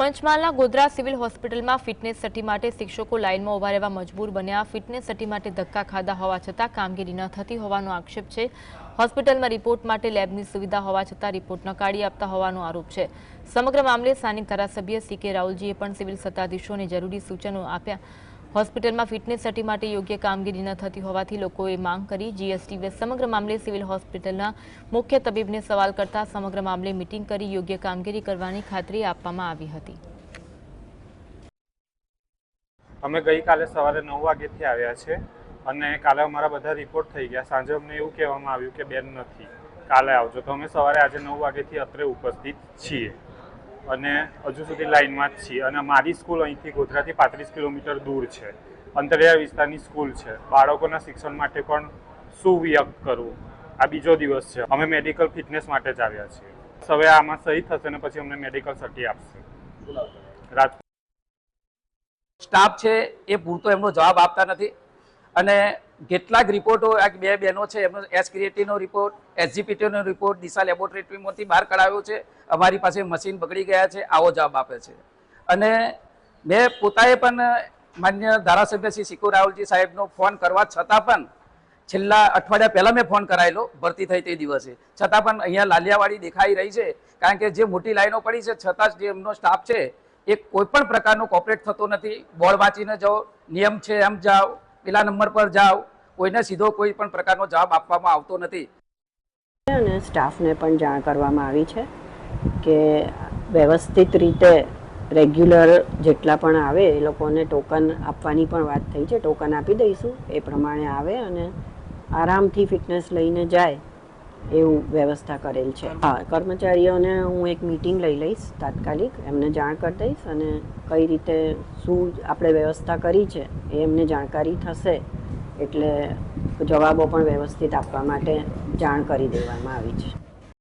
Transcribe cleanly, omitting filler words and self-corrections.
પંચમહાલના ગોધરા સિવિલ હોસ્પિટલમાં ફિટનેસ સર્ટી માટે શિક્ષકો લાઇનમાં ઉભા રહેવા મજબૂર બન્યા। ફિટનેસ સર્ટી માટે ધક્કા ખાધા હોવા છતાં કામગીરી ન થતી હોવાનો આક્ષેપ છે। હોસ્પિટલમાં રિપોર્ટ માટે લેબની સુવિધા હોવા છતાં રિપોર્ટ નકારી આપતા હોવાનો આરોપ છે। સમગ્ર મામલે સ્થાનિક ધારાસભ્ય સી.કે. રાહુલજીએ પણ સિવિલ સત્તાધીશોને જરૂરી સૂચનો આપ્યા। હોસ્પિટલમાં ફિટનેસ સર્ટી માટે યોગ્ય કામગીરી ન થતી હોવાથી લોકોએ માંગ કરી। જીએસટી સમગ્ર મામલે સિવિલ હોસ્પિટલના મુખ્ય તબીબને સવાલ કરતા સમગ્ર મામલે મીટિંગ કરી યોગ્ય કામગીરી કરવાની ખાતરી આપવામાં આવી હતી। અમે ગઈકાલે સવારે 9 વાગ્યાથી આવ્યા છે અને કાલે અમારા બધા રિપોર્ટ થઈ ગયા। સાંજે અમને એવું કહેવામાં આવ્યું કે બેન નથી, કાલે આવજો। તો અમે સવારે આજે 9 વાગ્યાથી અત્રે ઉપસ્થિત છીએ અને હજુ સુધી લાઇનમાં જ છીએ। અને મારી સ્કૂલ અહીંથી ગોધરાથી 35 કિલોમીટર દૂર છે, અંતરિયાળ વિસ્તારની સ્કૂલ છે। બાળકોના શિક્ષણ માટે પણ શું વ્યક્ત કરવું, આ બીજો દિવસ છે। અમે મેડિકલ ફિટનેસ માટે જ આવ્યા છીએ। હવે આમાં સહી થશે ને પછી અમને મેડિકલ સર્ટી આપશે। સ્ટાફ છે એ પૂરતો એમનો જવાબ આપતા નથી અને કેટલાક રિપોર્ટો આ બે બહેનો છે એમનો એસ ક્રિએટિવનો રિપોર્ટ, એસજીપીટીનો રિપોર્ટ દિશા લેબોરેટરીમાંથી બહાર કઢાવ્યો છે। અમારી પાસે મશીન બગડી ગયા છે, આવો જવાબ આપે છે। અને મેં પોતાએ પણ માન્ય ધારાસભ્ય શ્રી સી.કે. રાહુલજી સાહેબનો ફોન કરવા છતાં પણ છેલ્લા અઠવાડિયા પહેલાં મેં ફોન કરાયેલો ભરતી થઈ તે દિવસે, છતાં પણ અહીંયા લાલિયાવાડી દેખાઈ રહી છે। કારણ કે જે મોટી લાઈનો પડી છે છતાં જે એમનો સ્ટાફ છે એ કોઈ પણ પ્રકારનો કોઓપરેટ થતો નથી। બોર્ડ વાંચીને જાઓ, નિયમ છે એમ જાઓ, પેલા નંબર પર જાઓ, કોઈને સીધો કોઈ પણ પ્રકારનો જવાબ આપવામાં આવતો નથી। અને સ્ટાફને પણ જાણ કરવામાં આવી છે કે વ્યવસ્થિત રીતે રેગ્યુલર જેટલા પણ આવે એ લોકોને ટોકન આપવાની પણ વાત થઈ છે। ટોકન આપી દઈશું, એ પ્રમાણે આવે અને આરામથી ફિટનેસ લઈને જાય એવું વ્યવસ્થા કરેલ છે। હા, કર્મચારીઓને હું એક મીટિંગ લઈ લઈશ તાત્કાલિક, એમને જાણ કરી દઈશ અને કઈ રીતે શું આપણે વ્યવસ્થા કરી છે એ એમને જાણકારી થશે એટલે જવાબો પણ વ્યવસ્થિત આપવા માટે જાણ કરી દેવામાં આવી છે।